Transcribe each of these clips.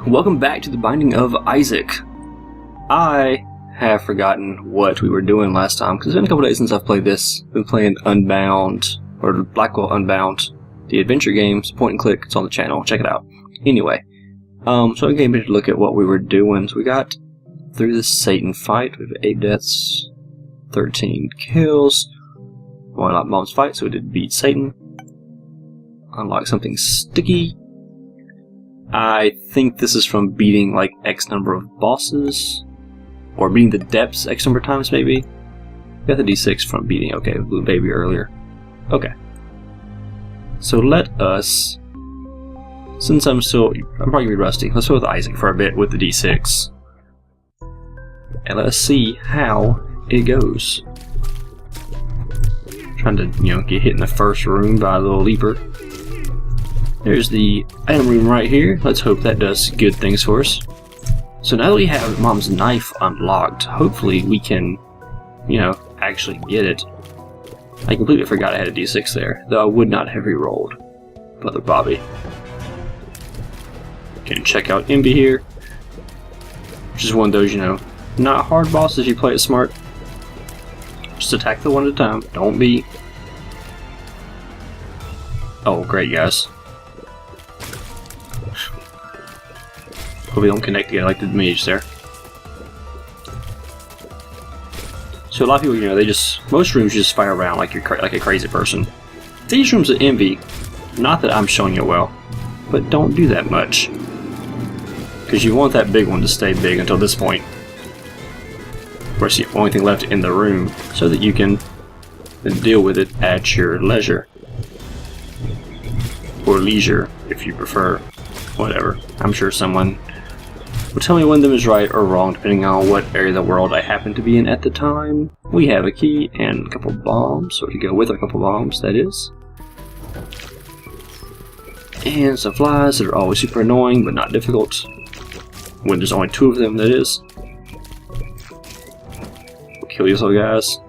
Welcome back to the Binding of Isaac. I have forgotten what we were doing last time, because it's been a couple days since I've played this. I've been playing Unbound, or Blackwell Unbound, the adventure games, point and click. It's on the channel, check it out. Anyway, so I came here to look at what we were doing. So we got through the Satan fight. We have 8 deaths, 13 kills. Well, not Mom's fight, so we did beat Satan. Unlock something sticky. I think this is from beating like X number of bosses, or beating the depths X number of times maybe. Got the D6 from beating, okay, Blue Baby earlier. Okay. So let us, since I'm probably gonna be rusty, let's go with Isaac for a bit with the D6. And let's see how it goes. Trying to, get hit in the first room by a little leaper. There's the item room right here. Let's hope that does good things for us. So now that we have Mom's knife unlocked, hopefully we can, actually get it. I completely forgot I had a D6 there, though I would not have re-rolled. Brother Bobby. Can check out Envy here. Which is one of those, not hard bosses if you play it smart. Just attack the one at a time. Don't be... Oh, great, guys. Hope we don't connect together like the mage there. So a lot of people, most rooms just fire around like you're like a crazy person. These rooms of Envy, not that I'm showing you well, but don't do that much. Because you want that big one to stay big until this point. Where it's the only thing left in the room, so that you can deal with it at your leisure. Or leisure, if you prefer. Whatever. I'm sure someone will tell me when them is right or wrong, depending on what area of the world I happen to be in at the time. We have a key and a couple bombs, so to go with a couple bombs, that is. And some flies that are always super annoying, but not difficult. When there's only 2 of them, that is. We'll kill these little guys.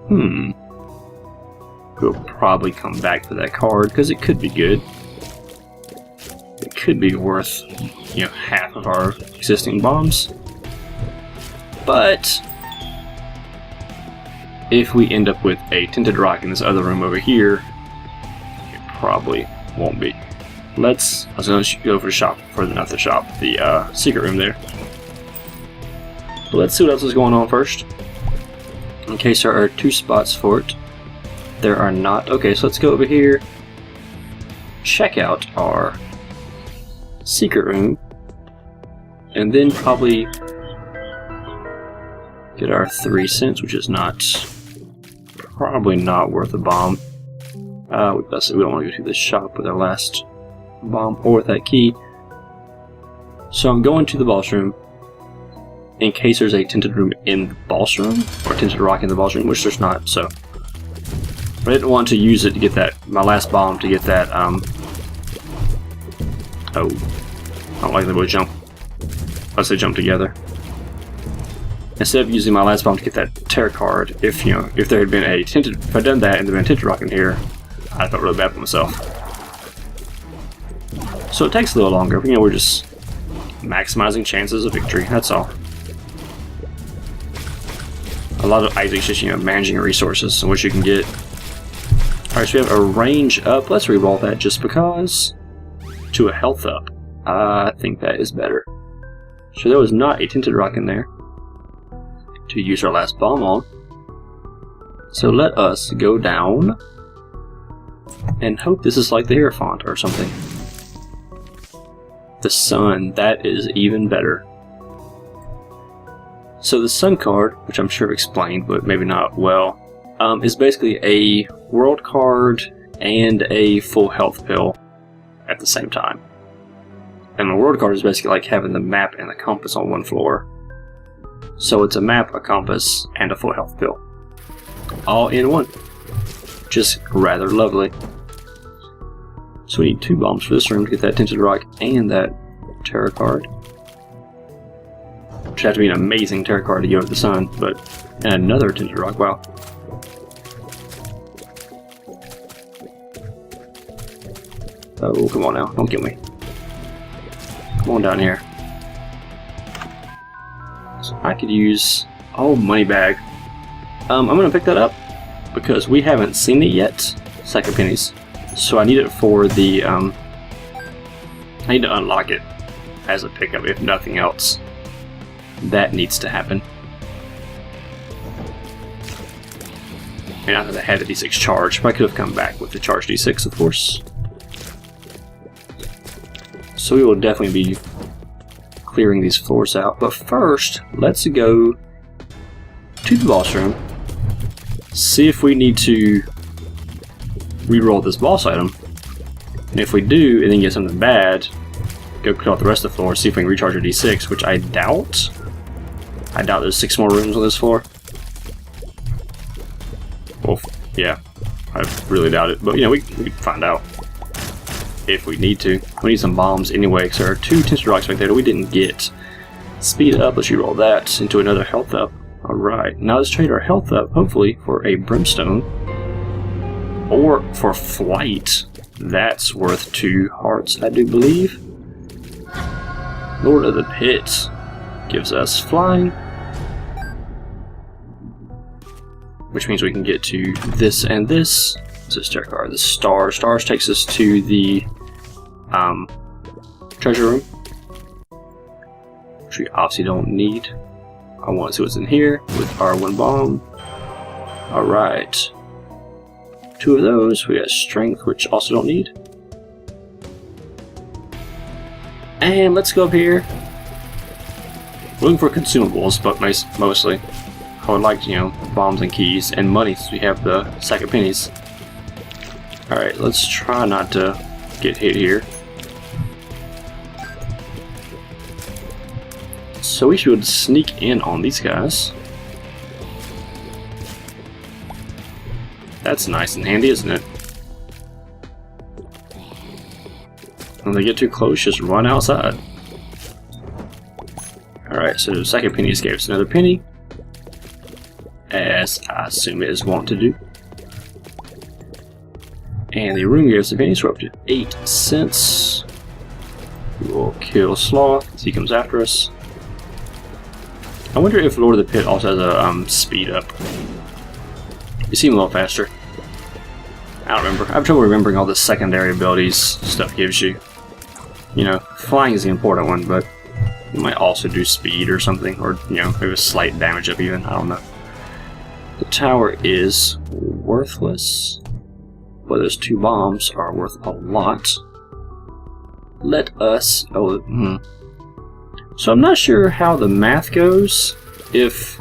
We'll probably come back for that card, because it could be good. It could be worth, half of our existing bombs. But if we end up with a tinted rock in this other room over here, it probably won't be. I was going to go for the shop, the secret room there. But let's see what else is going on first. In case there are 2 spots for it. There are not. Okay, so let's go over here. Check out our secret room, and then probably get our 3 cents, which is probably not worth a bomb. We don't want to go to the shop with our last bomb or with that key. So I'm going to the boss room in case there's a tinted room in the boss room, or tinted rock in the boss room, which there's not. So I didn't want to use it to get my last bomb to get that. Oh, I don't like the way jump. Unless they jump together. Instead of using my last bomb to get that terror card, if there had been a tinted, if I'd done that and there had been a tinted rock in here, I felt really bad for myself. So it takes a little longer, but we're just maximizing chances of victory. That's all. A lot of Isaac's just managing your resources and what you can get. All right, so we have a range up. Let's reroll that just because. To a health up. I think that is better. So there was not a tinted rock in there to use our last bomb on. So let us go down and hope this is like the Hierophant or something. The sun, that is even better. So the sun card, which I'm sure explained, but maybe not well, is basically a world card and a full health pill at the same time. And the world card is basically like having the map and the compass on one floor. So it's a map, a compass, and a full health pill. All in one. Just rather lovely. So we need 2 bombs for this room to get that tinted rock and that tarot card. Which have to be an amazing tarot card to go with the sun, but... And another tinted rock, wow. Oh, come on now. Don't kill me. Come on down here. So I could use... Oh, money bag. I'm gonna pick that up because we haven't seen it yet. Sack of pennies. So I need it for the... I need to unlock it as a pickup, if nothing else. That needs to happen. And not that I had the D6 charge, but I could have come back with the charge D6, of course. So we will definitely be clearing these floors out. But first, let's go to the boss room. See if we need to reroll this boss item. And if we do, and then get something bad, go clear out the rest of the floor, see if we can recharge our D6, which I doubt. I doubt there's 6 more rooms on this floor. Well, yeah, I really doubt it. But, you know, we can find out if we need to. We need some bombs anyway, because there are 2 tinsel rocks right there that we didn't get. Speed up, let's reroll that into another health up. Alright, now let's trade our health up, hopefully, for a brimstone. Or for flight. That's worth 2 hearts, I do believe. Lord of the Pit gives us flying, which means we can get to this and this. This is the star. Stars takes us to the treasure room, which we obviously don't need. I want to see what's in here with our 1 bomb. Alright. 2 of those. We got strength, which also don't need. And let's go up here. We're looking for consumables, but mostly. I would like, you know, bombs and keys and money, since we have the sack of pennies. Alright, let's try not to get hit here. So we should sneak in on these guys. That's nice and handy, isn't it? When they get too close, just run outside. Alright, so the second penny gave us another penny, as I assume it is wont to do. And the room gave us a penny, so we're up to 8 cents. We will kill Sloth as he comes after us. I wonder if Lord of the Pit also has a speed up. You seem a little faster. I don't remember. I have trouble remembering all the secondary abilities stuff gives you. You know, flying is the important one, but you might also do speed or something, or, you know, maybe a slight damage up even. I don't know. The tower is worthless, but those 2 bombs are worth a lot. Let us... So I'm not sure how the math goes, if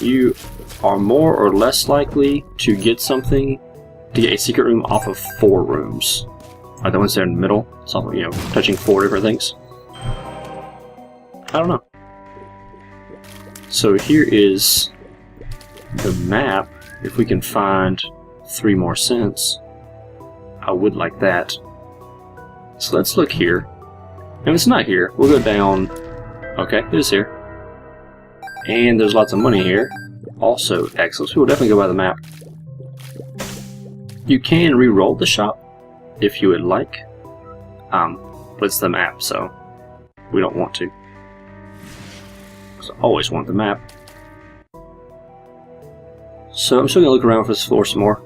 you are more or less likely to get something, to get a secret room off of 4 rooms. Like the ones there in the middle, so, you know, touching 4 different things. I don't know. So here is the map. If we can find 3 more cents, I would like that. So let's look here. If it's not here, we'll go down. Okay, it is here. And there's lots of money here. Also, excellent. So we'll definitely go by the map. You can re-roll the shop if you would like. But it's the map, so we don't want to. Because I always want the map. So I'm still gonna look around for this floor some more.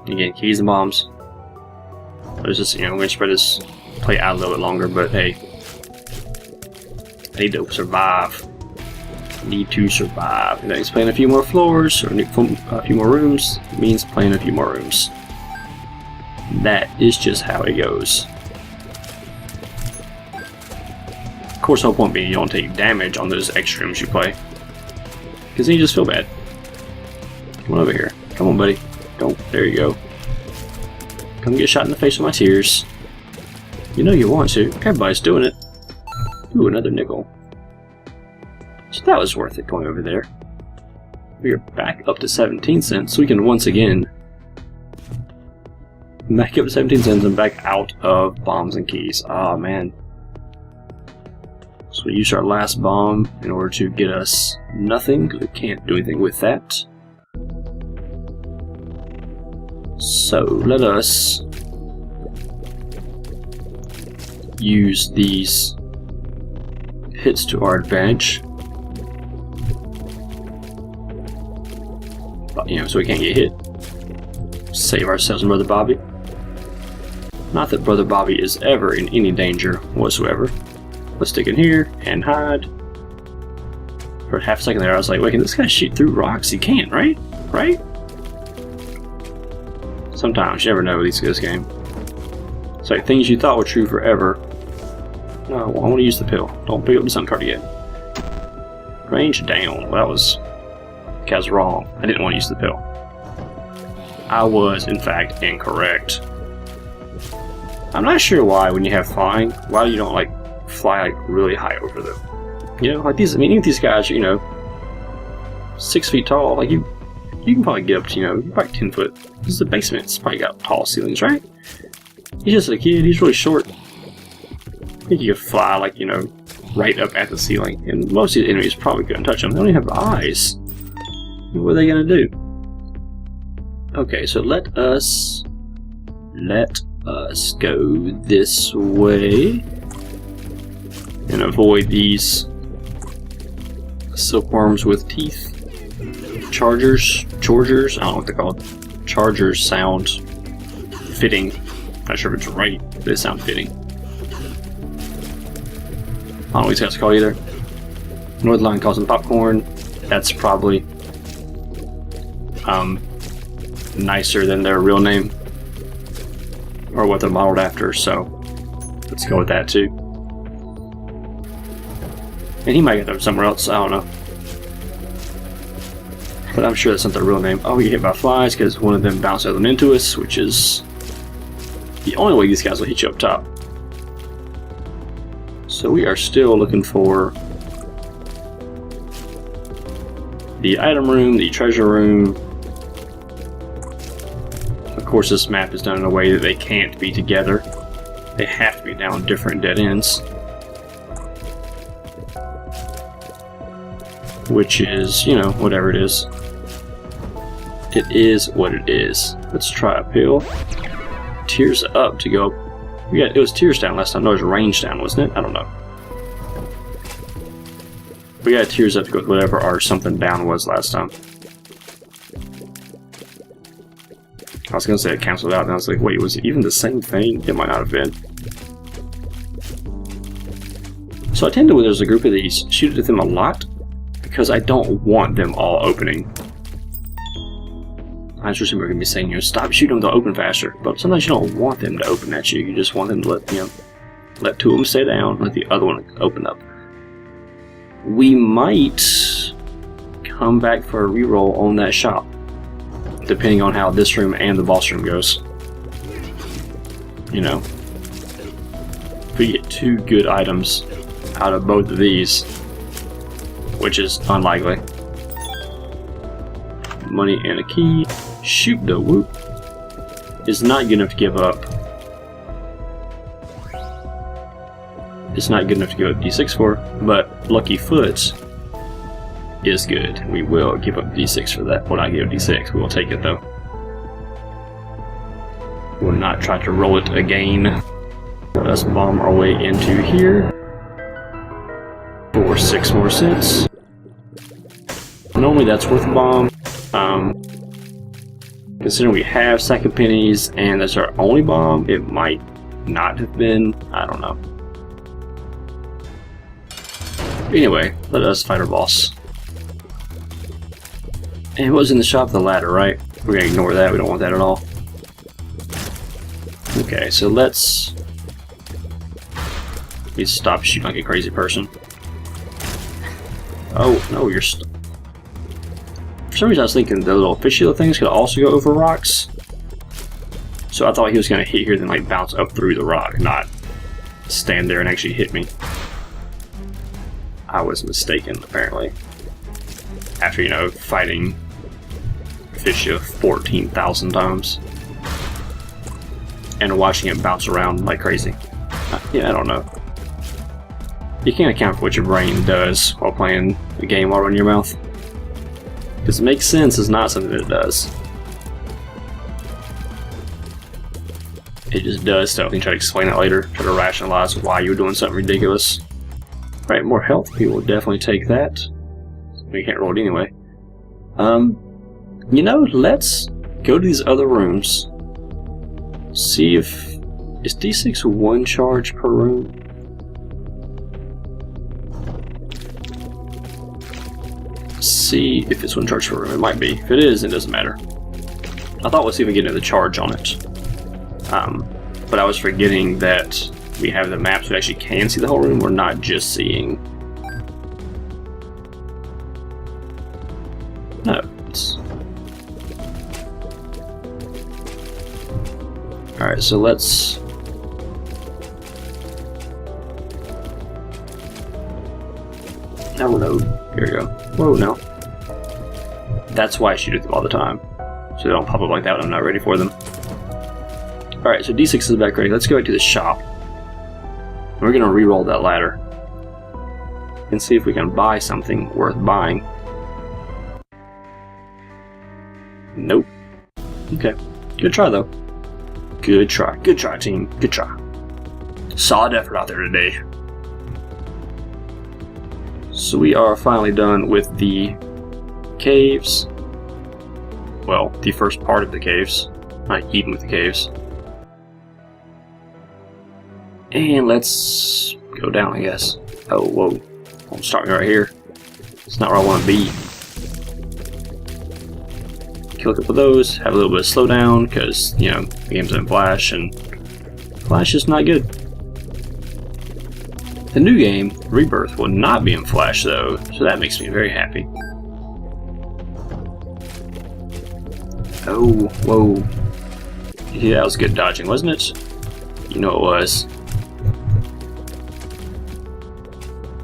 Again, keys and bombs. There's just, you know, we're gonna spread this play out a little bit longer, but hey, I need to survive. Need to survive. And that means playing a few more floors, or a few more rooms, means playing a few more rooms. That is just how it goes. Of course, the whole point being you don't take damage on those extra rooms you play, because then you just feel bad. Come on over here. Come on, buddy. Don't. There you go. Come get shot in the face with my tears. You know you want to. Everybody's doing it. Ooh, another nickel. So that was worth it going over there. We are back up to 17 cents, so we can once again back up to 17 cents and back out of bombs and keys. Ah, man. So we used our last bomb in order to get us nothing, because we can't do anything with that. So let us use these hits to our advantage. you know, so we can't get hit. Save ourselves and Brother Bobby. Not that Brother Bobby is ever in any danger whatsoever. Let's stick in here and hide. For half a second there, I was like, wait, can this guy shoot through rocks? He can't, right? Right? Sometimes, you never know with this game. It's like things you thought were true forever. No, I want to use the pill. Don't pick up the sun card yet. Range down. Well, that was... I was wrong. I didn't want to use the pill. I was, in fact, incorrect. I'm not sure why, when you have flying, why you don't, like, fly, like, really high over them. You know, like these, I mean, even these guys, you know, 6 feet tall, like, you can probably get up to, you know, probably 10 foot. This is the basement. It's probably got tall ceilings, right? He's just a kid. He's really short. I think you could fly, like, you know, right up at the ceiling. And most of the enemies probably couldn't touch them. They don't even have eyes. What are they going to do? Okay, so let us go this way and avoid these silkworms with teeth. Chargers, I don't know what they're called. Chargers sound fitting. Not sure if it's right, but they sound fitting. I don't know what these guys call either. Northline calls them popcorn. That's probably nicer than their real name or what they're modeled after, so let's go with that too. And he might get them somewhere else, I don't know. But I'm sure that's not their real name. Oh, we get hit by flies because one of them bounced them into us, which is the only way these guys will hit you up top. So we are still looking for the item room, the treasure room. Of course, this map is done in a way that they can't be together. They have to be down different dead ends. Which is, you know, whatever it is. It is what it is. Let's try a pill. Tears up to go. Yeah, it was tears down last time. No, it was range down, wasn't it? I don't know. We got tears up to go with whatever our something down was last time. I was gonna say it canceled out, and I was like, wait, was it even the same thing? It might not have been. So I tend to, when there's a group of these, shoot at them a lot, because I don't want them all opening. I just remember going to be saying, you know, stop shooting them, they'll open faster. But sometimes you don't want them to open at you. You just want them to let, you know, let two of them stay down, let the other one open up. We might come back for a reroll on that shop, depending on how this room and the boss room goes. You know, if we get 2 good items out of both of these, which is unlikely. Money and a key. Shoot the whoop. Is not good enough to give up. It's not good enough to give up D6 for, but Lucky Foot is good. We will give up D6 for that. Well, not give D6. We will take it though. We'll not try to roll it again. Let us bomb our way into here for 6 more cents. Normally that's worth a bomb. Considering we have second pennies and that's our only bomb, it might not have been. I don't know. Anyway, let us fight our boss. And what was in the shop? The ladder, right? We're gonna ignore that. We don't want that at all. Okay, so let's stop shooting like a crazy person. Oh no, you're stuck. For some reason I was thinking the little fishy little things could also go over rocks. So I thought he was going to hit here then like bounce up through the rock, not stand there and actually hit me. I was mistaken, apparently. After, you know, fighting Fishy 14,000 times. And watching it bounce around like crazy. Yeah, I don't know. You can't account for what your brain does while playing the game while running your mouth. Because make sense is not something that it does. It just does stuff. You can try to explain it later, try to rationalize why you're doing something ridiculous. Right, more health. People will definitely take that. We can't roll it anyway. You know, let's go to these other rooms. See if... Is D6 one charge per room? See if it's one charge per room. It might be. If it is, it doesn't matter. I thought we'd see if we get another charge on it. But I was forgetting that we have the maps, so we actually can see the whole room. We're not just seeing... No, it's... Alright, so let's... No, no. Here we go. Whoa, no. That's why I shoot at them all the time. So they don't pop up like that when I'm not ready for them. Alright, so D6 is back ready. Let's go back to the shop. We're going to re-roll that ladder. And see if we can buy something worth buying. Nope. Okay. Good try, though. Good try. Good try, team. Good try. Solid effort out there today. So we are finally done with the caves. Well, the first part of the caves. Not even with the caves. And let's go down, I guess. Oh, whoa. I'm starting right here. It's not where I want to be. Kill a couple of those. Have a little bit of slowdown, because, you know, the game's in Flash, and Flash is not good. The new game, Rebirth, will not be in Flash, though, so that makes me very happy. Oh, whoa. Yeah, that was good dodging, wasn't it? You know it was.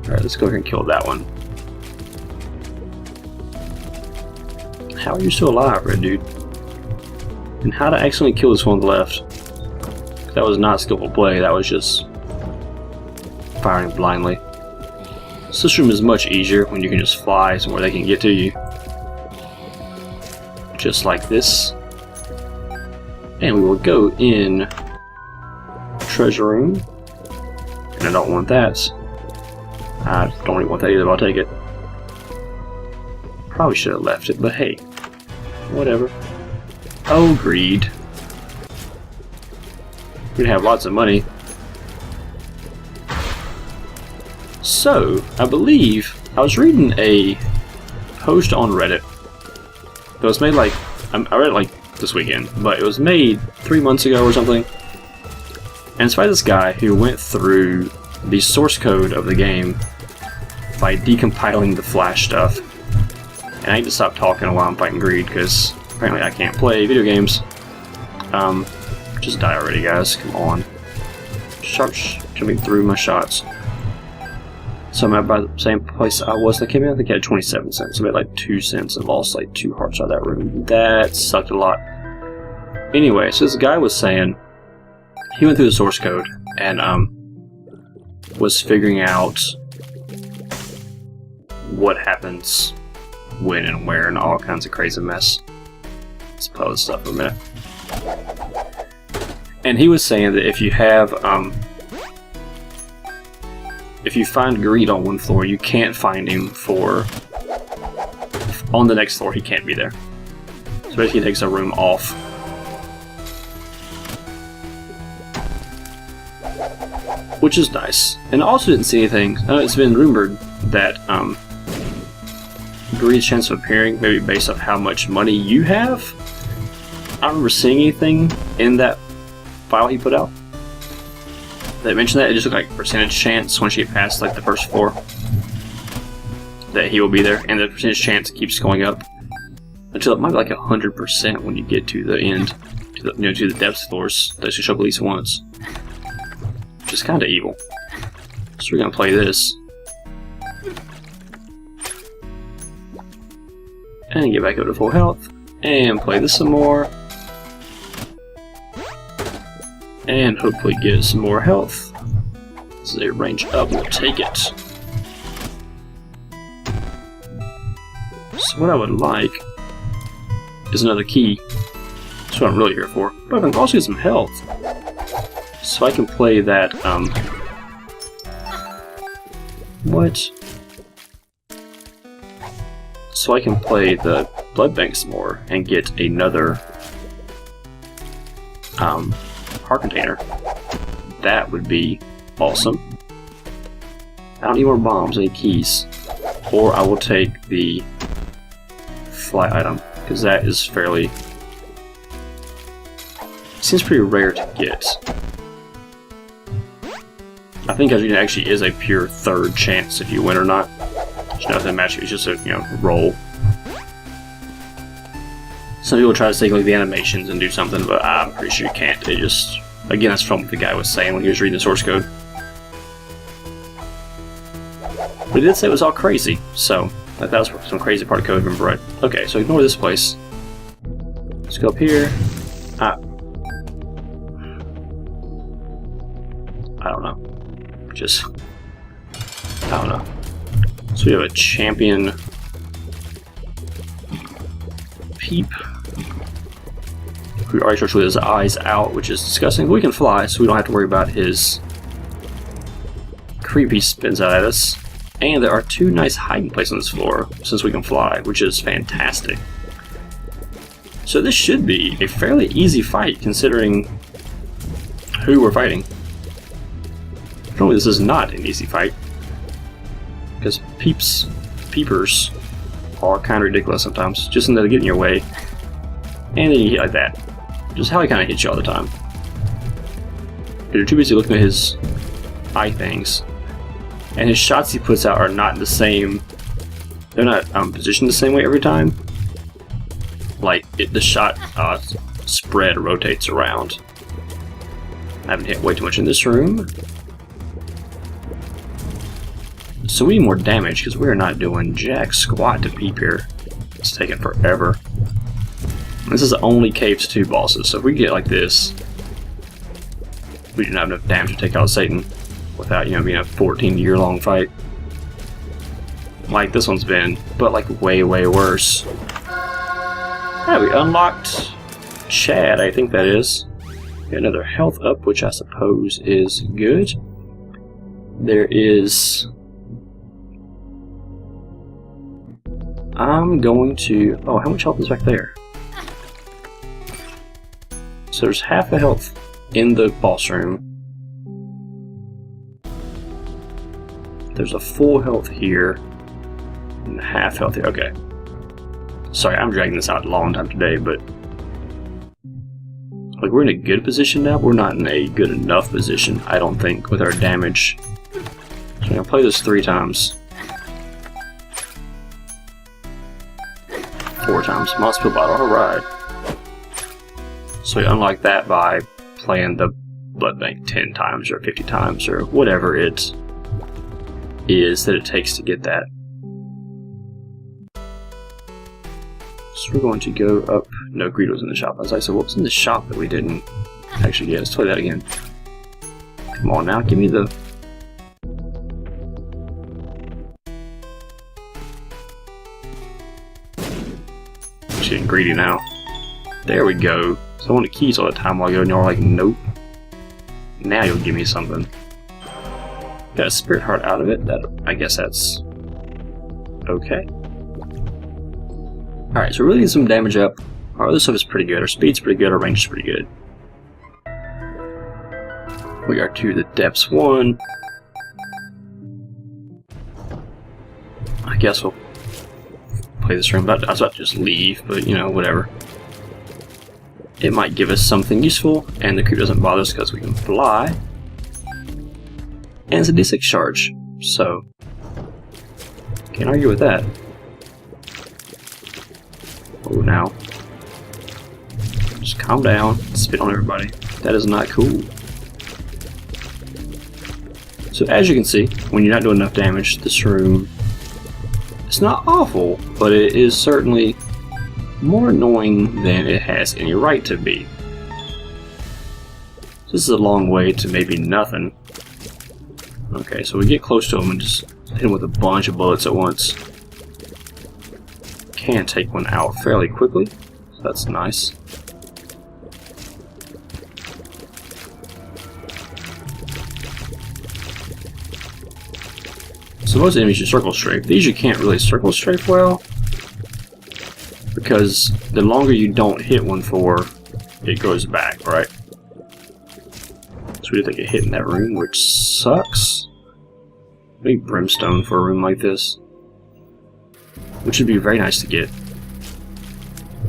Alright, let's go ahead and kill that one. How are you still alive, Red Dude? And how to accidentally kill this one on the left? That was not skillful play, that was just firing blindly. So this room is much easier when you can just fly somewhere they can get to you. Just like this. And we will go in treasure room. And I don't want that. I don't even want that either, but I'll take it. Probably should have left it, but hey. Whatever. Oh, greed. We'd have lots of money. So, I believe I was reading a post on Reddit that was made like, I read it like this weekend, but it was made 3 months ago or something. And it's by this guy who went through the source code of the game by decompiling the Flash stuff. And I need to stop talking while I'm fighting greed, because apparently I can't play video games. Just die already, guys. Come on. Sharks coming through my shots. So I'm at by the same place I was when I came in. I think I had 27 cents. I made like 2 cents and lost like 2 hearts out of that room. That sucked a lot. Anyway, so this guy was saying he went through the source code and was figuring out what happens when and where and all kinds of crazy mess. Let's play this stuff for a minute. And he was saying that if you have if you find greed on one floor, you can't find him on the next floor. He can't be there. So basically, he takes a room off. Which is nice. And I also didn't see anything. I know it's been rumored that greed's chance of appearing, maybe based off how much money you have. I don't remember seeing anything in that file he put out that mentioned that. It just looked like percentage chance once you get past like the first floor that he will be there, and the percentage chance keeps going up until it might be like 100% when you get to the end, to the to the depths floors. That should show up at least once, which is kind of evil. So we're gonna play this and get back up to full health and play this some more. And hopefully get some more health. This is a range up, we'll take it. So what I would like is another key. That's what I'm really here for. But I can also get some health. So I can play that, what? So I can play the blood bank some more and get another heart container, that would be awesome. I don't need more bombs, I need keys. Or I will take the fly item, because that is fairly... seems pretty rare to get. I think as actually is a pure third chance if you win or not. There's nothing match, it's just a, you know, roll. Some people try to take like the animations and do something, but I'm pretty sure you can't. It just, again, that's from what the guy was saying when he was reading the source code. But he did say it was all crazy, so that was some crazy part of code, remember, right? Okay, so ignore this place. Let's go up here. I don't know. Just, I don't know. So we have a champion Peep, who already starts with his eyes out, which is disgusting. But we can fly, so we don't have to worry about his creep he spins out at us. And there are two nice hiding places on this floor, since we can fly, which is fantastic. So this should be a fairly easy fight, considering who we're fighting. Normally this is not an easy fight, because peepers are kind of ridiculous sometimes, just in that they get in your way, and then you hit like that. Just how he kind of hits you all the time. You're too busy looking at his eye things, and his shots he puts out are not the same. They're not positioned the same way every time. Like the shot spread rotates around. I haven't hit way too much in this room. So we need more damage because we're not doing jack squat to Peep here. It's taking forever. This is only Cave's 2 bosses, so if we get like this, we don't have enough damage to take out Satan without, you know, being a 14-year-long fight. Like this one's been, but like way, way worse. Yeah, we unlocked Chad, I think that is. Got another health up, which I suppose is good. There is... I'm going to... oh, how much health is back there? So there's half the health in the boss room. There's a full health here. And half health here. Okay. Sorry, I'm dragging this out a long time today, but... like, we're in a good position now, but we're not in a good enough position, I don't think, with our damage. So I'm going to play this 3 times. 4 times. Monstro bottle, alright. So we unlock that by playing the blood bank 10 times or 50 times or whatever it is that it takes to get that. So we're going to go up. No, Greedo was in the shop. I was like, so what was in the shop that we didn't actually get? Let's play that again. Come on now, give me the... I'm getting greedy now. There we go. So I want the keys all the time while I go, and you're like, nope. Now you'll give me something. Got a spirit heart out of it. That, I guess that's okay. Alright, so we're really getting some damage up. Our other stuff is pretty good. Our speed's pretty good. Our range is pretty good. We are to the depths 1. I guess we'll play this room. I was about to just leave, but you know, whatever. It might give us something useful, and the creep doesn't bother us because we can fly. And it's a D6 charge, so can't argue with that. Oh, now. Just calm down, spit on everybody. That is not cool. So as you can see, when you're not doing enough damage, this room, it's not awful, but it is certainly more annoying than it has any right to be. This is a long way to maybe nothing. Okay, so we get close to him and just hit him with a bunch of bullets at once. Can take one out fairly quickly, so that's nice. So most enemies you circle strafe. These you can't really circle strafe well, because the longer you don't hit one for, it goes back, right? So we did take a hit in that room, which sucks. I need brimstone for a room like this, which would be very nice to get.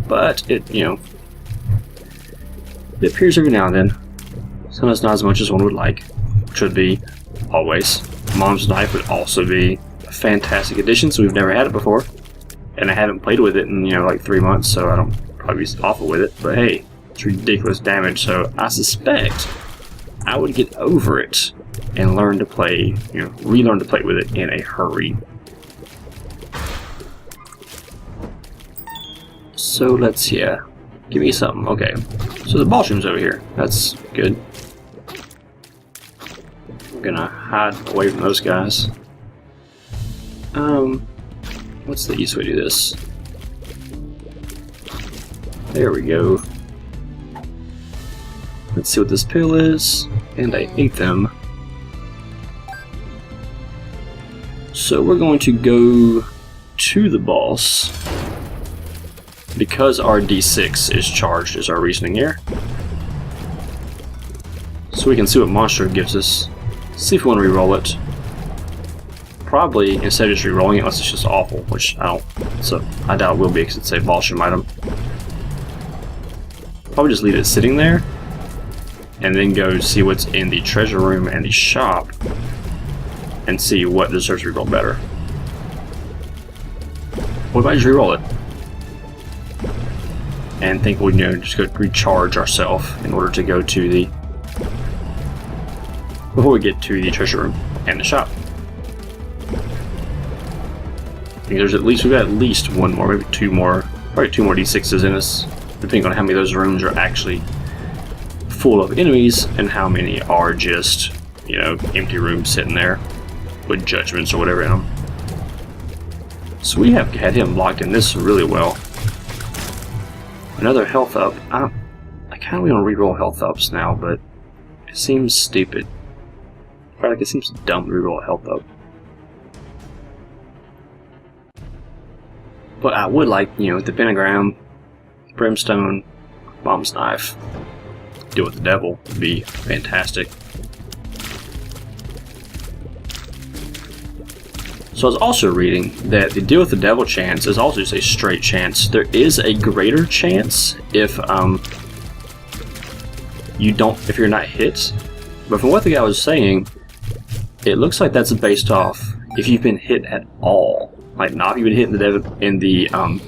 But it, you know, it appears every now and then. Sometimes not as much as one would like, which would be always. Mom's Knife would also be a fantastic addition, so we've never had it before. And I haven't played with it in, you know, like 3 months, so I don't probably be awful with it. But hey, it's ridiculous damage, so I suspect I would get over it and learn to play, you know, relearn to play with it in a hurry. So let's see, give me something. Okay, so the boss room's over here. That's good. I'm gonna hide away from those guys. What's the easiest way to do this? There we go. Let's see what this pill is. And I ate them. So we're going to go to the boss because our D6 is charged, is our reasoning here. So we can see what Monstro gives us. See if we want to reroll it. Probably instead of just rerolling it, unless it's just awful, which I don't. So I doubt it will be because it's a boss room item. Probably just leave it sitting there, and then go see what's in the treasure room and the shop, and see what deserves to reroll better. What if I just reroll it? And think we, you know, just go recharge ourselves in order to go to the, before we get to the treasure room and the shop. I think there's we've got at least one more, maybe two more, probably two more D6s in us, depending on how many of those rooms are actually full of enemies and how many are just, you know, empty rooms sitting there with judgments or whatever in them. So we have had him locked in this really well. Another health up. I kind of want to reroll health ups now, but it seems stupid. Like it seems dumb to reroll a health up. But I would like, you know, the pentagram, brimstone, Mom's Knife, deal with the devil would be fantastic. So I was also reading that the deal with the devil chance is also just a straight chance. There is a greater chance if if you're not hit. But from what the guy was saying, it looks like that's based off if you've been hit at all. Like not even hit in the devil in the on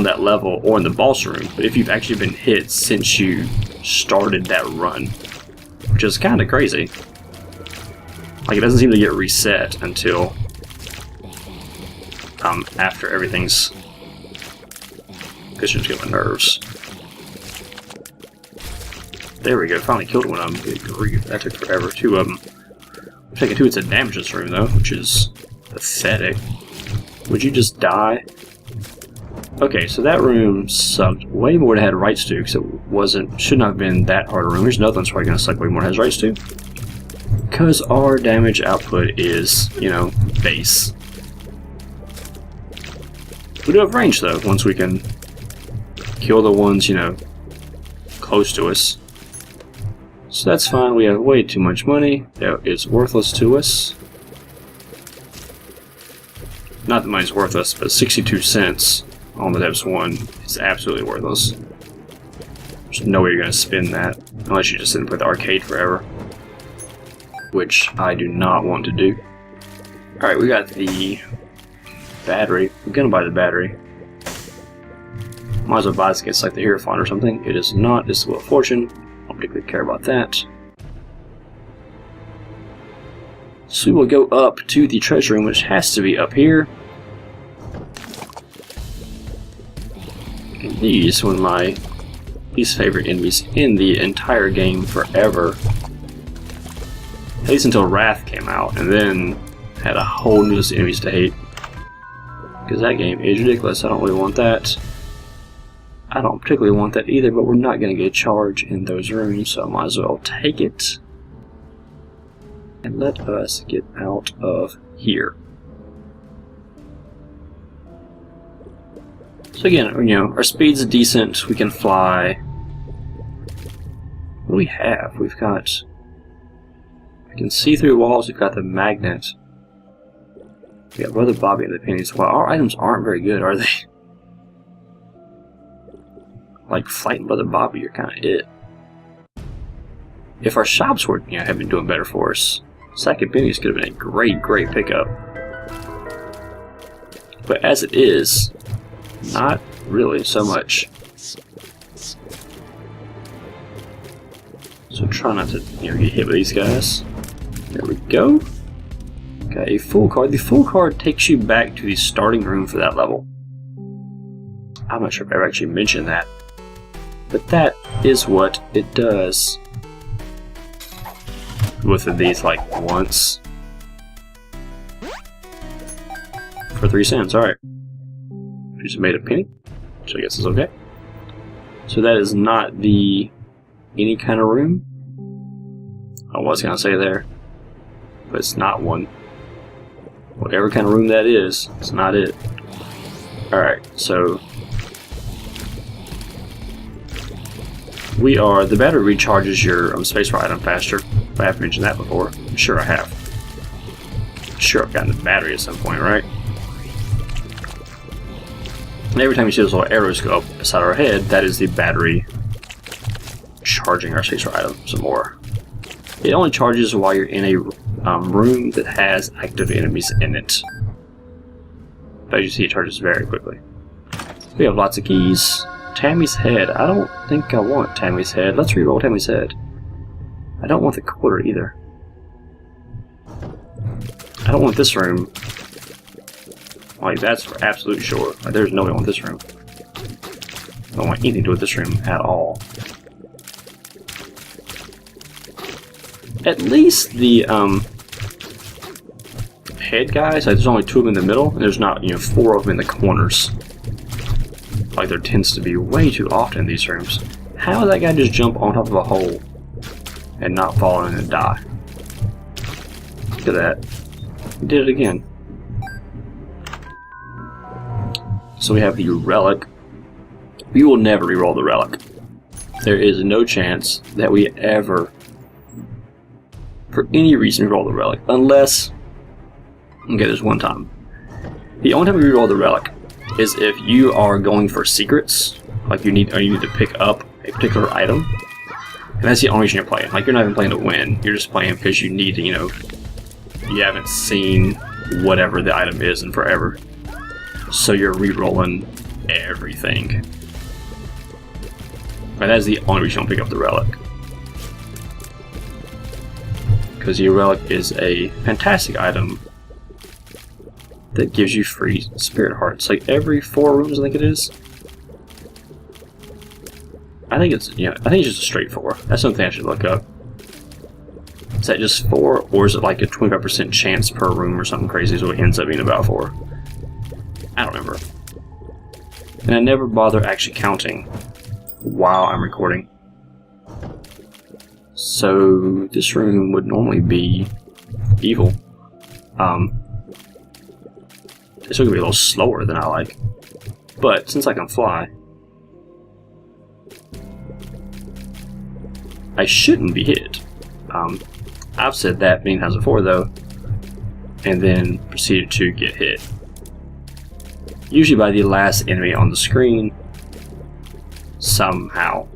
that level or in the boss room, but if you've actually been hit since you started that run, which is kind of crazy. Like it doesn't seem to get reset until after everything's. Because you just get my nerves. There we go. Finally killed one of them. Good grief, that took forever. Two of them. I'm taking two. It's a damageless room though, which is pathetic. Would you just die? Okay, so that room sucked way more than it had rights to, because it should not have been that hard a room. Here's another one's probably going to suck way more than it has rights to. Because our damage output is, you know, base. We do have range though, once we can kill the ones, you know, close to us. So that's fine, we have way too much money. It's worthless to us. Not that money's worthless, but 62 cents on the Devs 1 is absolutely worthless. There's no way you're going to spend that, unless you just sit and play the arcade forever. Which I do not want to do. Alright, we got the battery. I'm going to buy the battery. Might as well buy this against like the Hierophant or something. It is not. This is Wheel of Fortune. I don't particularly care about that. So we will go up to the treasure room, which has to be up here. And these, one of my least favorite enemies in the entire game forever. At least until Wrath came out, and then had a whole new list of enemies to hate. Because that game is ridiculous. I don't really want that. I don't particularly want that either, but we're not going to get a charge in those rooms, so I might as well take it. And let us get out of here. So So again, you know, our speed's decent. We can fly. What do we have? We've got... We can see through walls. We've got the magnet. We got Brother Bobby and the pennies. Well, our items aren't very good, are they? Like Flight and Brother Bobby are kind of it. If our shops were, you know, had been doing better for us, Sack and pennies could have been a great pickup. But as it is, not really so much. So try not to, you know, get hit with these guys. There we go. Got a full card. The full card takes you back to the starting room for that level. I'm not sure if I ever actually mentioned that, but that is what it does. Both of these, like, once. For 3 cents, alright. We just made a penny, which I guess is okay. So that is not the any kind of room. I was gonna say there, but it's not one. Whatever kind of room that is, it's not it. Alright, so we are, the battery recharges your spacebar item faster. If I haven't mentioned that before. I'm sure I have. I'm sure I've gotten the battery at some point, right? And every time you see those little arrows go up beside our head, that is the battery charging our spacebar item some more. It only charges while you're in a room that has active enemies in it. But as you see, it charges very quickly. We have lots of keys. Tammy's head. I don't think I want Tammy's head. Let's reroll Tammy's head. I don't want the quarter either. I don't want this room. Like, that's for absolute sure. Like, there's no way I want this room. I don't want anything to do with this room at all. At least the head guys, like, there's only 2 of them in the middle, and there's not, you know, 4 of them in the corners. Like there tends to be way too often in these rooms. How did that guy just jump on top of a hole and not fall in and die? Look at that. He did it again. So we have the relic. We will never reroll the relic. There is no chance that we ever, for any reason, reroll the relic. Unless, okay, there's one time. The only time we reroll the relic is if you are going for secrets, like you need to pick up a particular item, and that's the only reason you're playing. Like, you're not even playing to win, you're just playing because you need to, you know, you haven't seen whatever the item is in forever, so you're re-rolling everything. And that's the only reason you don't pick up the relic, because the relic is a fantastic item that gives you free spirit hearts. Like every 4 rooms, I think it is. I think it's, you know, I think it's just a straight 4. That's something I should look up. Is that just 4, or is it like a 25% chance per room or something crazy? So it ends up being about 4. I don't remember. And I never bother actually counting while I'm recording. So this room would normally be evil. It's going to be a little slower than I like. But since I can fly, I shouldn't be hit. I've said that many times before though, and then proceeded to get hit. Usually by the last enemy on the screen, somehow.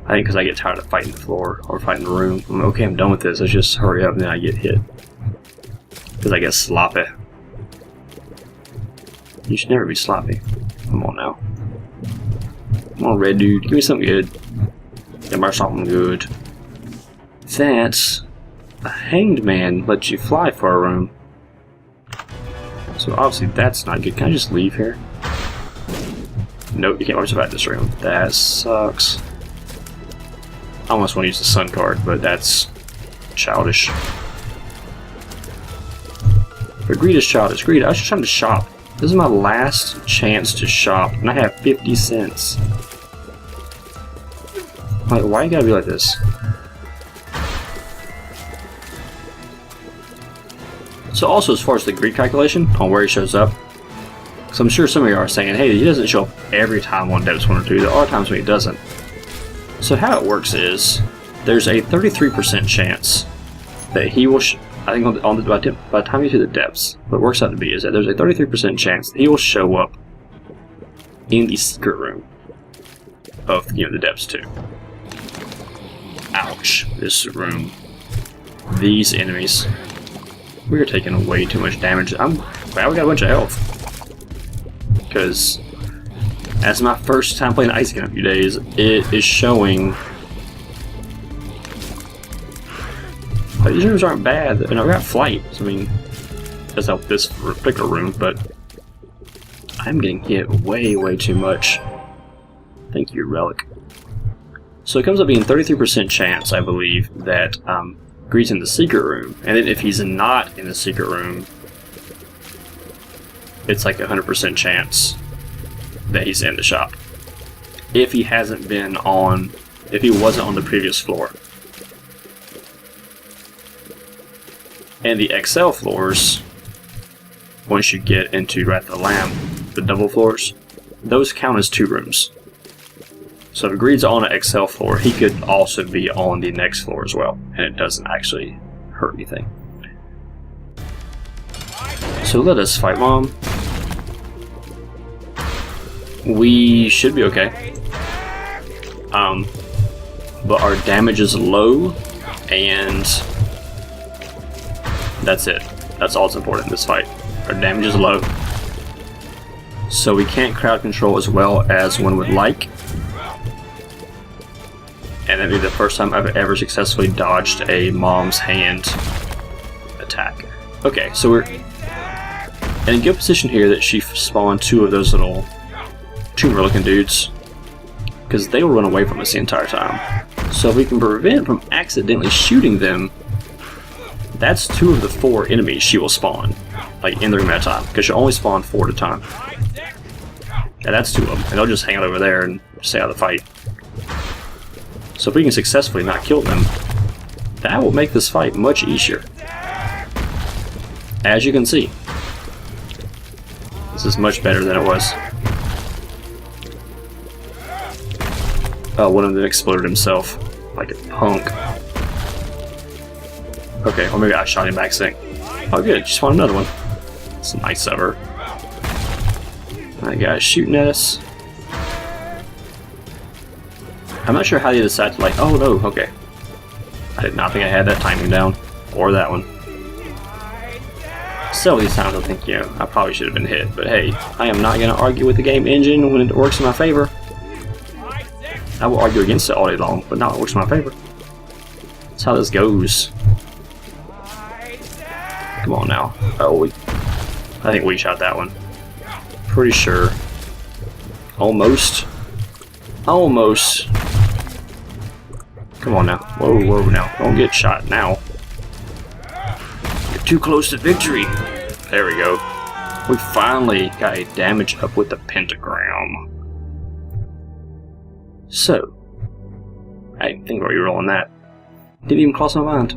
I think because I get tired of fighting the floor or fighting the room. I'm like, okay, I'm done with this, let's just hurry up, and then I get hit. Because I get sloppy. You should never be sloppy. Come on now. Come on, red dude. Give me something good. Give me something good. That's a hanged man lets you fly for a room. So obviously that's not good. Can I just leave here? Nope, you can't survive this room. That sucks. I almost want to use the sun card, but that's childish. But greed is childish. Greed, I was just trying to shop. This is my last chance to shop, and I have 50 cents. Like, why you gotta be like this? So also, as far as the greed calculation on where he shows up, So I'm sure some of you are saying, hey, he doesn't show up every time on Depths 1 or 2. There are times when he doesn't. So how it works is, there's a 33% chance that he will, I think by the time you do the depths, what it works out to be is that there's a 33% chance that he will show up in the secret room of the depths 2. Ouch, this room. These enemies. We are taking way too much damage. I'm glad we got a bunch of health. Because as my first time playing Isaac in a few days, it is showing these rooms aren't bad. And I got flight, so I mean, does help this particular room, but I'm getting hit way too much. Thank you, Relic. So it comes up being 33% chance, I believe, that Greed's in the secret room, and then if he's not in the secret room, it's like a 100% chance that he's in the shop. If he hasn't been on, if he wasn't on the previous floor. And the XL floors, once you get into the lamp, the double floors, those count as 2 rooms. So if Greed's on an XL floor, he could also be on the next floor as well, and it doesn't actually hurt anything. So let us fight Mom. We should be okay. But our damage is low, and that's it. That's all that's important in this fight. Our damage is low. So we can't crowd control as well as one would like. And that'd be the first time I've ever successfully dodged a Mom's hand attack. Okay, so we're in a good position here that she spawned 2 of those little tumor-looking dudes, because they will run away from us the entire time. So if we can prevent from accidentally shooting them, that's 2 of the 4 enemies she will spawn, like in the room at a time, because she'll only spawn 4 at a time. And that's 2 of them, and they'll just hang out over there and stay out of the fight. So if we can successfully not kill them, that will make this fight much easier. As you can see, this is much better than it was. Oh, one of them exploded himself, like a punk. Okay, well maybe I shot him by accident. Oh good, just spawned another one. It's nice of her. That guy's shooting at us. I'm not sure how they decide to oh no, okay. I did not think I had that timing down. Or that one. Several of these times I think, I probably should have been hit, but hey, I am not going to argue with the game engine when it works in my favor. I will argue against it all day long, but not when it works in my favor. That's how this goes. Come on now. Oh, I think we shot that one. Pretty sure. Almost. Almost. Come on now. Whoa, now. Don't get shot now. You're too close to victory. There we go. We finally got a damage up with the pentagram. So, I didn't think about rerolling that. Didn't even cross my mind.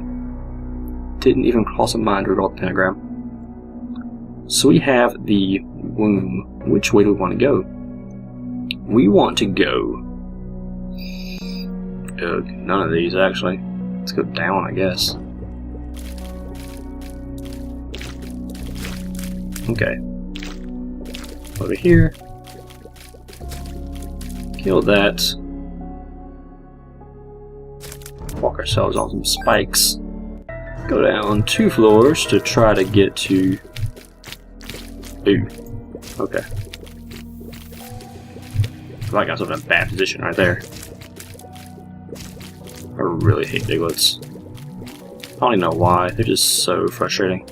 Didn't even cross my mind to reroll the pentagram. So we have the womb. Which way do we want to go? We want to go... Ugh, none of these actually. Let's go down, I guess. Okay. Over here. Kill that. Walk ourselves on some spikes. Go down 2 floors to try to get to... Ooh. Okay. I feel like I was in a bad position right there. I really hate Diglets. I don't even know why. They're just so frustrating. I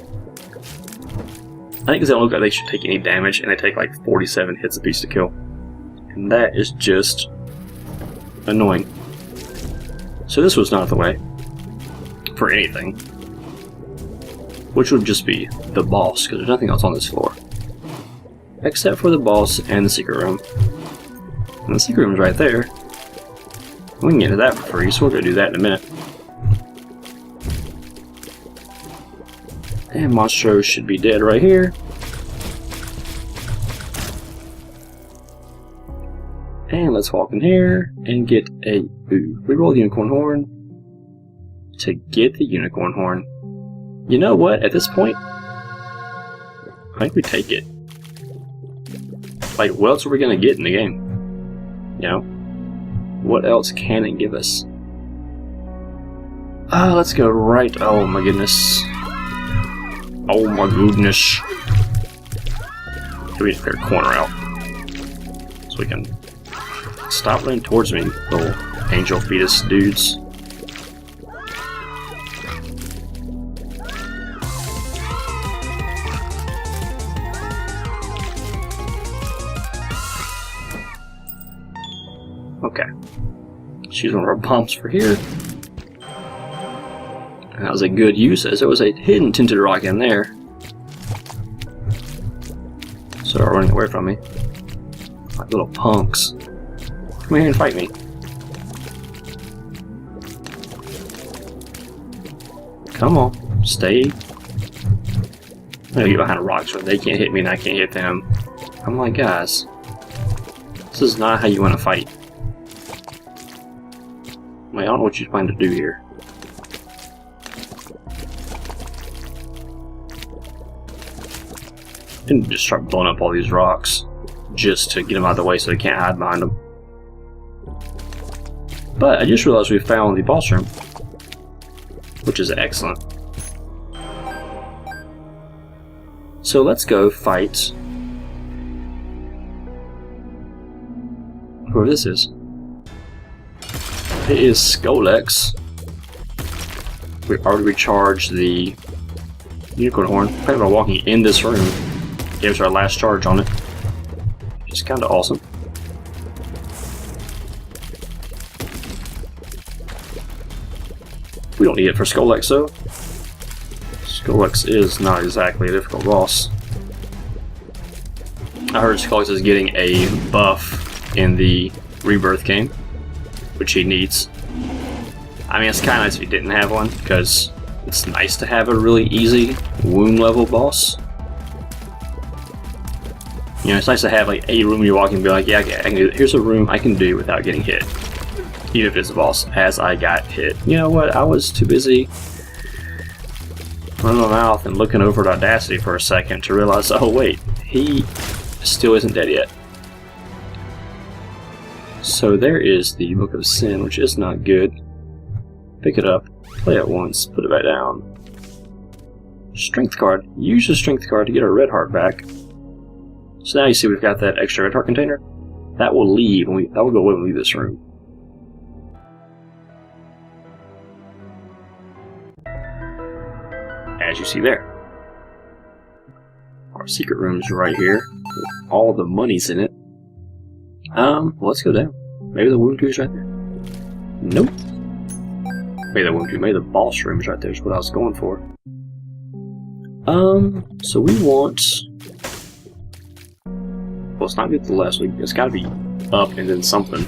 think because they don't look like they should take any damage, and they take like 47 hits apiece to kill. And that is just annoying. So this was not the way for anything. Which would just be the boss, because there's nothing else on this floor. Except for the boss and the secret room. And the secret room's right there. We can get into that for free, so we're going to do that in a minute. And Monstro should be dead right here. And let's walk in here and get a reroll the unicorn horn to get the unicorn horn. You know what? At this point, I think we take it. Like, what else are we gonna get in the game? You know? What else can it give us? Let's go right. Oh my goodness. Oh my goodness. We need to clear a corner out. So we can stop running towards me, little angel fetus dudes. Okay. Let's use one of our bombs for here. That was a good use, as there was a hidden tinted rock in there. So they're running away from me. Like little punks. Come here and fight me. Come on, stay. I'm gonna get behind rocks where they can't hit me and I can't hit them. I'm like, guys, this is not how you want to fight. Like, I don't know what you're trying to do here. And just start blowing up all these rocks just to get them out of the way so they can't hide behind them. But I just realized we found the boss room, which is excellent. So let's go fight whoever this is. It is Skolex. We already recharged the unicorn horn. Planning on walking in this room. Gave us our last charge on it. Which is kind of awesome. We don't need it for Skolex though. Skolex is not exactly a difficult boss. I heard Skolex is getting a buff in the Rebirth game, which he needs. I mean, it's kind of nice if he didn't have one, because it's nice to have a really easy wound level boss. You know, it's nice to have like a room you walk in and be like, yeah, I can do it. Here's a room I can do without getting hit. Even if it's a boss, as I got hit. You know what, I was too busy running my mouth and looking over at Audacity for a second to realize, oh wait, he still isn't dead yet. So there is the Book of Sin, which is not good. Pick it up, play it once, put it back down. Strength card. Use the strength card to get our red heart back. So now you see we've got that extra red heart container. That will leave, and that will go away when we leave this room. As you see there. Our secret room is right here, with all the monies in it. Let's go down. Maybe the wound is right there. Nope. Maybe the wound maybe the boss room is right there is what I was going for. So we want... Well, it's not good to the left, so it's gotta be up and then something.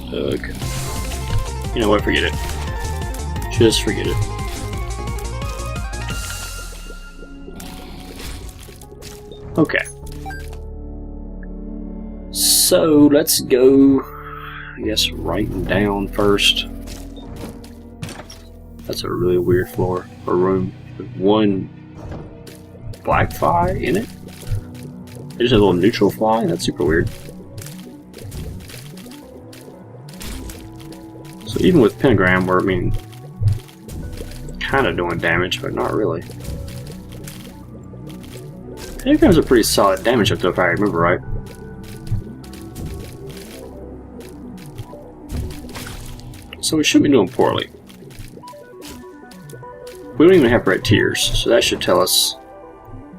Ugh. You know what, forget it. Just forget it. Okay. So, let's go, I guess, right and down first. That's a really weird floor, or room, with one black fly in it. There's a little neutral fly, that's super weird. So even with Pentagram, we're, I mean, kind of doing damage, but not really. Pentagram's a pretty solid damage up though, if I remember right. So we shouldn't be doing poorly. We don't even have red tears, so that should tell us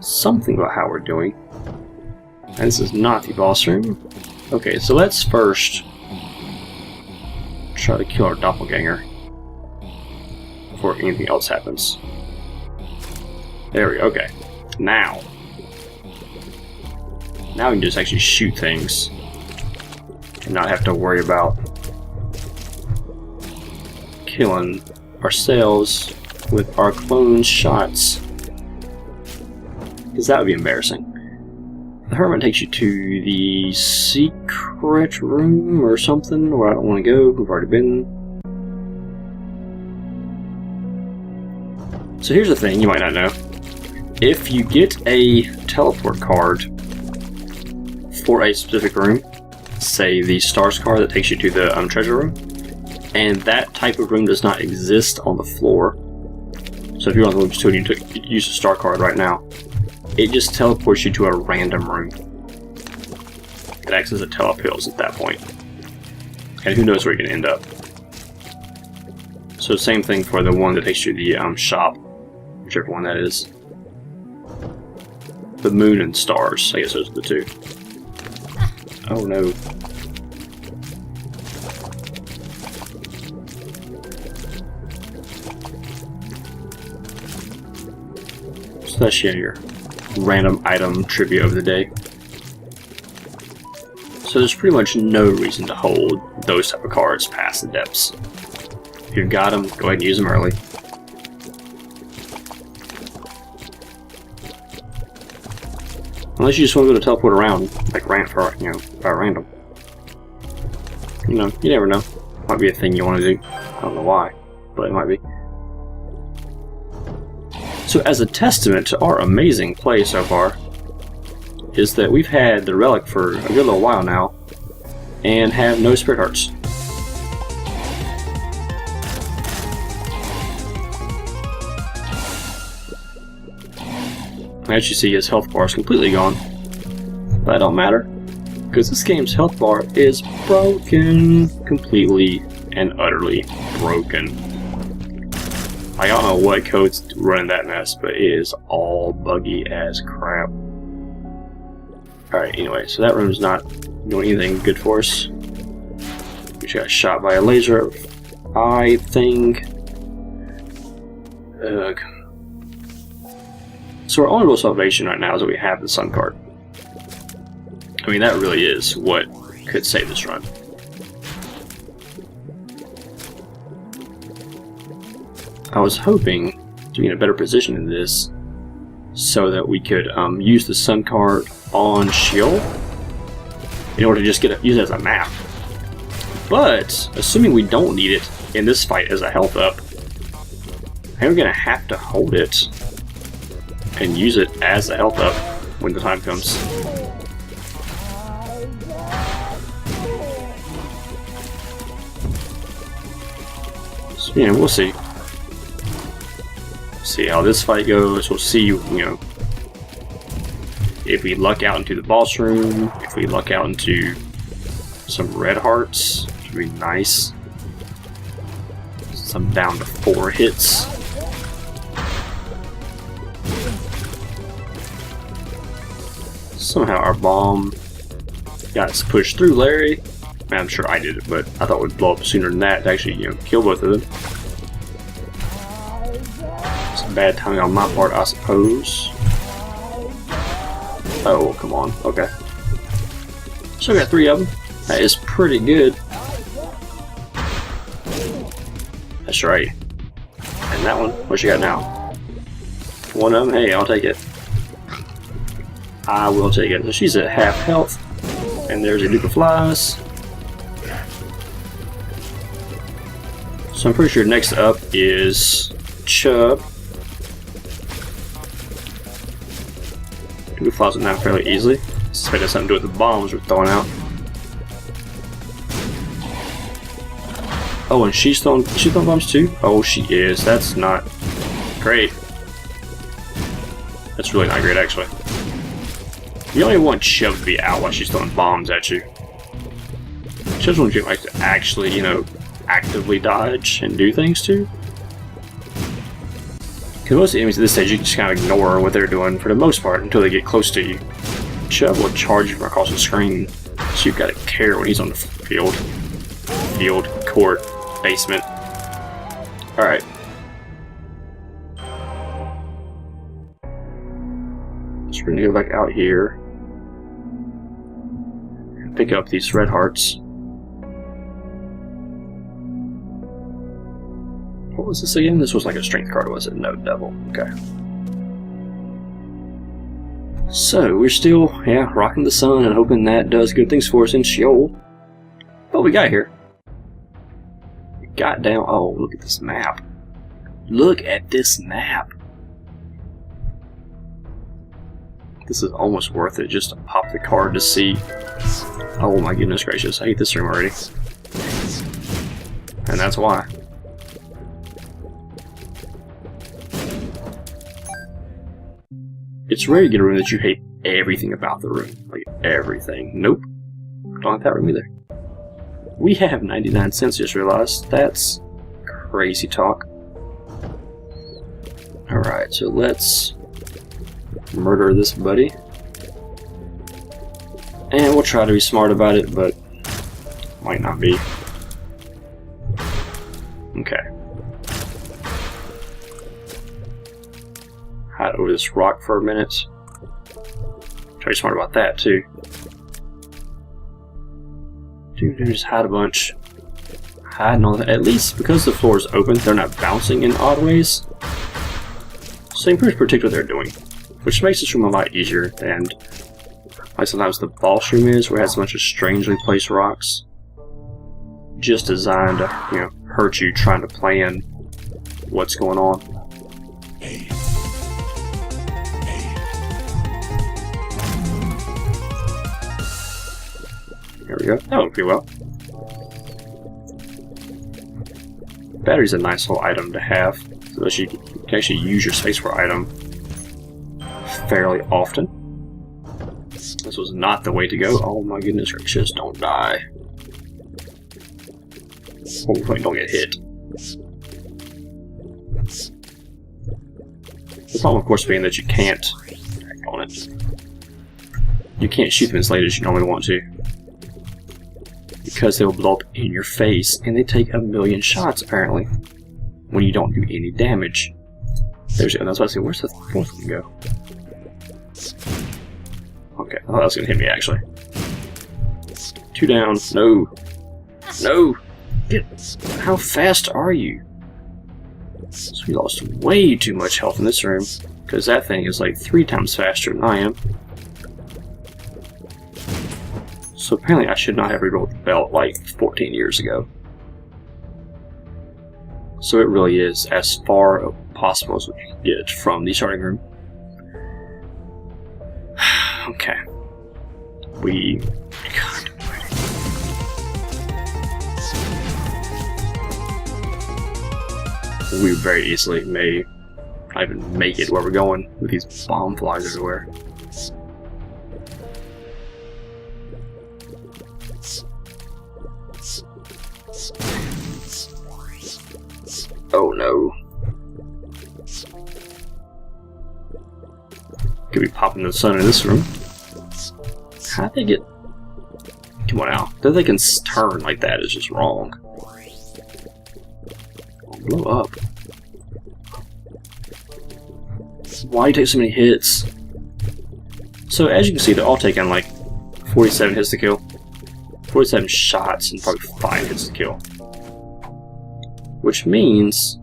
something about how we're doing. And this is not the boss room. Okay, so let's first try to kill our doppelganger before anything else happens. There we go, okay. Now we can just actually shoot things and not have to worry about killing ourselves with our clone shots, because that would be embarrassing. The Hermit takes you to the secret room or something where I don't want to go. We've already been. So here's the thing you might not know. If you get a teleport card for a specific room, say the Stars card that takes you to the treasure room, and that type of room does not exist on the floor, so if you're on the Loops 2 and you use the Star card right now, it just teleports you to a random room. It acts as a telepills at that point. And who knows where you're going to end up. So same thing for the one that takes you to the shop, whichever one that is. The Moon and Stars, I guess those are the two. Oh no. So that's your random item trivia of the day. So there's pretty much no reason to hold those type of cards past the depths. If you've got them, go ahead and use them early. Unless you just want to go to teleport around, like for random. You know, you never know. Might be a thing you want to do. I don't know why, but it might be. So as a testament to our amazing play so far, is that we've had the relic for a good little while now, and have no spirit hearts. As you see, his health bar is completely gone. But that don't matter, because this game's health bar is broken. Completely and utterly broken. I don't know what code's running that mess, but it is all buggy as crap. Alright, anyway, so that room's not doing anything good for us. We just got shot by a laser eye thing. Ugh. So our only real salvation right now is that we have the Sun card. I mean, that really is what could save this run. I was hoping to be in a better position in this so that we could use the Sun card on Shield in order to just use it as a map. But, assuming we don't need it in this fight as a health up, I'm going to have to hold it and use it as a health up when the time comes. So, yeah, we'll see. See how this fight goes. We'll see, you know, if we luck out into the boss room, if we luck out into some red hearts, which would be nice. So I'm down to 4 hits. Somehow our bomb got us pushed through Larry. I mean, I'm sure I did it, but I thought it would blow up sooner than that to actually, you know, kill both of them. Some bad timing on my part, I suppose. Oh, come on. Okay. So we got 3 of them. That is pretty good. That's right. And that one, what you got now? One of them, hey, I'll take it. I will take it. So she's at half health. And there's a Duke of Flies. So I'm pretty sure next up is Chubb. Duke of Flies went down fairly easily. I suspect it has something to do with the bombs we're throwing out. Oh, and she's throwing bombs too? Oh, she is. That's not great. That's really not great, actually. You only want Chubb to be out while she's throwing bombs at you. Chubb's one you like to actually, you know, actively dodge and do things to. Because most enemies at this stage, you can just kind of ignore what they're doing for the most part until they get close to you. Chubb will charge you from across the screen, so you've got to care when he's on the field. Field, court, basement. Alright. So we're going to go back out here. And pick up these red hearts. What was this again? This was like a strength card, was it? No, devil. Okay. So, we're still, rocking the sun and hoping that does good things for us in Sheol. But we got here. We got down. Oh, look at this map. Look at this map. This is almost worth it just to pop the card to see. Oh my goodness gracious, I hate this room already. And that's why. It's rare to get a room that you hate everything about the room. Like, everything. Nope. Don't like that room either. We have 99 cents, just realized. That's crazy talk. Alright, so let's murder this buddy. And we'll try to be smart about it, but might not be. Okay. Hide over this rock for a minute. Try to be smart about that too. Dude, just hide a bunch. Hide and all that. At least because the floor is open, they're not bouncing in odd ways. So you can pretty predict what they're doing, which makes this room a lot easier than like sometimes the boss room is, where it has a bunch of strangely placed rocks, just designed to, hurt you trying to plan what's going on. There we go. That went pretty well. Battery's a nice little item to have, so that you can actually use your space for item fairly often. This was not the way to go. Oh my goodness gracious, don't die. Hopefully don't get hit. The problem, of course, being that you can't act on it. You can't shoot them as late as you normally want to, because they'll blow up in your face, and they take 1,000,000 shots apparently when you don't do any damage. There's, and that's why I say, where's the fourth one go? Okay, oh, that's gonna hit me actually. 2 down. No, no. How fast are you? So we lost way too much health in this room, because that thing is like 3 times faster than I am. So apparently I should not have rerolled the belt like 14 years ago. So it really is as far as possible as we can get from the starting room. Okay. God. We very easily may not even make it where we're going with these bomb flies everywhere. Oh no. Could be popping the sun in this room. How did they get... Come on out. That they can turn like that is just wrong. Blow up. Why do you take so many hits? So as you can see, they're all taking like 47 hits to kill. 47 shots and probably 5 hits to kill. Which means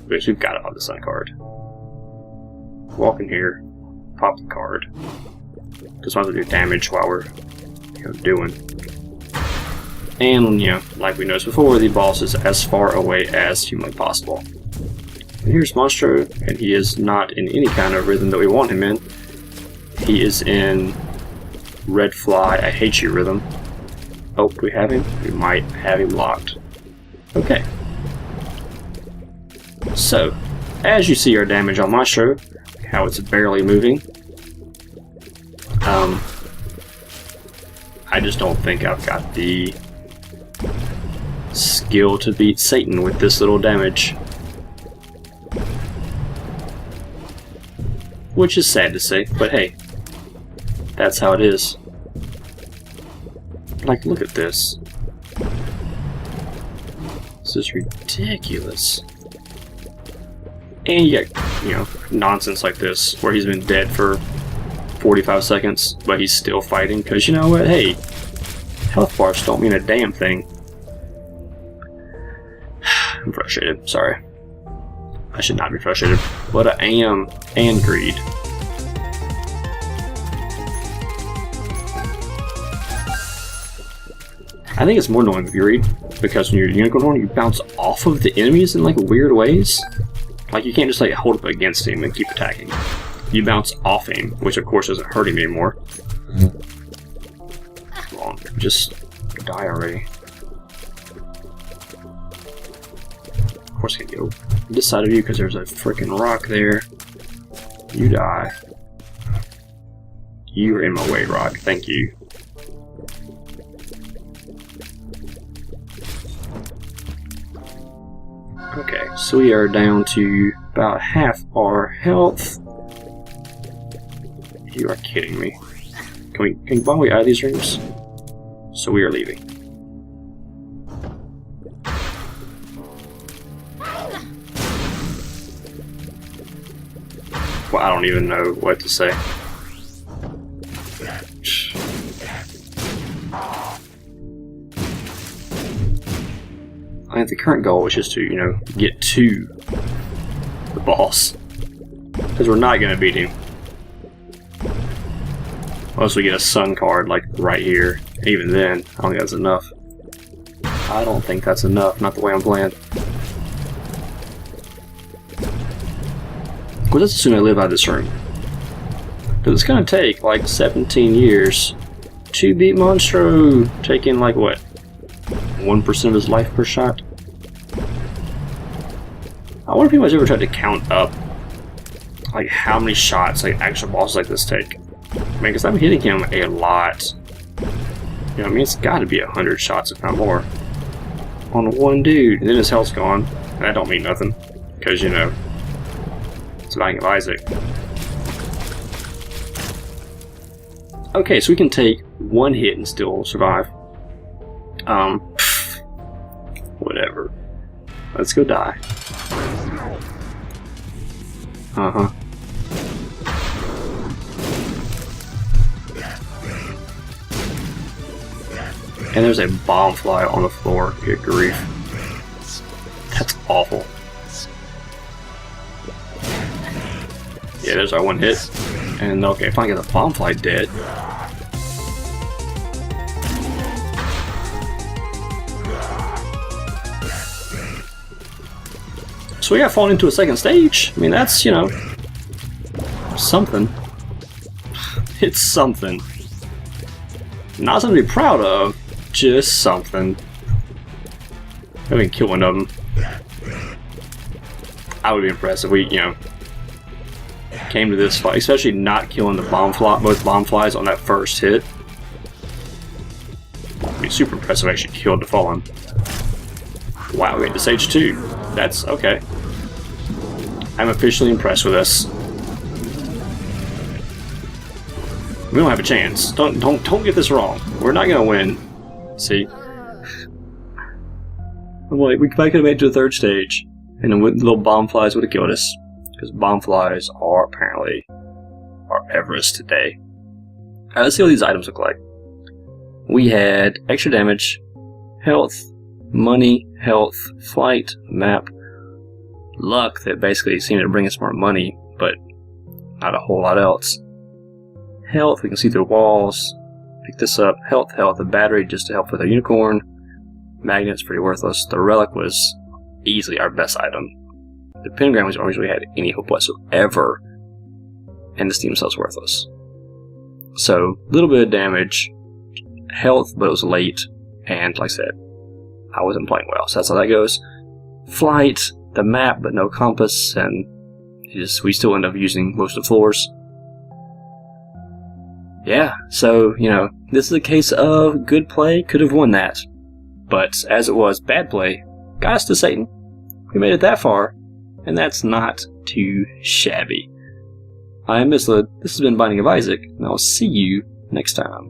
we've got to pop the sun card. Walk in here, pop the card. Just want to do damage while we're doing. And like we noticed before, the boss is as far away as humanly possible. And here's Monstro, and he is not in any kind of rhythm that we want him in. He is in Red Fly, I Hate You rhythm. Oh, do we have him? We might have him locked. Okay. So, as you see our damage on Monstro, how it's barely moving. I just don't think I've got the skill to beat Satan with this little damage. Which is sad to say, but hey, that's how it is. Like, look at this. This is ridiculous. And you get, nonsense like this, where he's been dead for 45 seconds, but he's still fighting, because you know what, hey, health bars don't mean a damn thing. I'm frustrated, sorry. I should not be frustrated, but I am, and greed. I think it's more annoying if you read, because when you're unicorn horn, you bounce off of the enemies in like weird ways. Like you can't just like hold up against him and keep attacking. You bounce off him, which of course isn't hurting me anymore. Come on, just die already. Of course I can't go this side of you because there's a freaking rock there. You die. You are in my way, rock. Thank you. Okay, so we are down to about half our health. You are kidding me. Can we out of these rooms? So we are leaving. Well, I don't even know what to say. I think the current goal is just to, you know, get to the boss. Because we're not going to beat him. Unless we get a sun card, like, right here. Even then, I don't think that's enough. I don't think that's enough, not the way I'm playing. Well, let's assume I live out of this room. Because it's going to take, like, 17 years to beat Monstro. Taking, like, what? 1% of his life per shot? I wonder if anyone's ever tried to count up like how many shots like actual bosses like this take. Man, because I'm hitting him a lot. You know what I mean? It's got to be 100 shots, if not more, on one dude. And then his health's gone. And that don't mean nothing. Because, you know, it's Binding of Isaac. Okay, so we can take one hit and still survive. Whatever. Let's go die. Uh-huh. And there's a bomb fly on the floor. Good grief. That's awful. Yeah, there's our one hit. And okay, if I get the bomb fly dead. So we got fallen into a second stage. I mean, that's, you know, something. It's something. Not something to be proud of, just something. I mean, kill one of them. I would be impressed if we, you know, came to this fight, especially not killing the both bomb flies on that first hit. I'd be super impressed if I actually killed the fallen. Wow, we made to stage 2. That's okay. I'm officially impressed with this. We don't have a chance. Don't get this wrong. We're not gonna win. See? I'm like, we could have made it to the third stage, and then the little bomb flies would have killed us. Because bomb flies are apparently our Everest today. Alright, let's see what these items look like. We had extra damage, health, money, health, flight, map, luck that basically seemed to bring us more money, but not a whole lot else. Health, we can see through walls. Pick this up. Health, a battery just to help with our unicorn. Magnet's pretty worthless. The relic was easily our best item. The pentagram was always really had any hope whatsoever, and the steam cell's worthless. So, a little bit of damage, health, but it was late, and like I said, I wasn't playing well, so that's how that goes. Flight, the map, but no compass, and we still end up using most of the floors. Yeah, so, you know, this is a case of good play, could have won that. But as it was, bad play got us to Satan. We made it that far, and that's not too shabby. I am Misled, this has been Binding of Isaac, and I'll see you next time.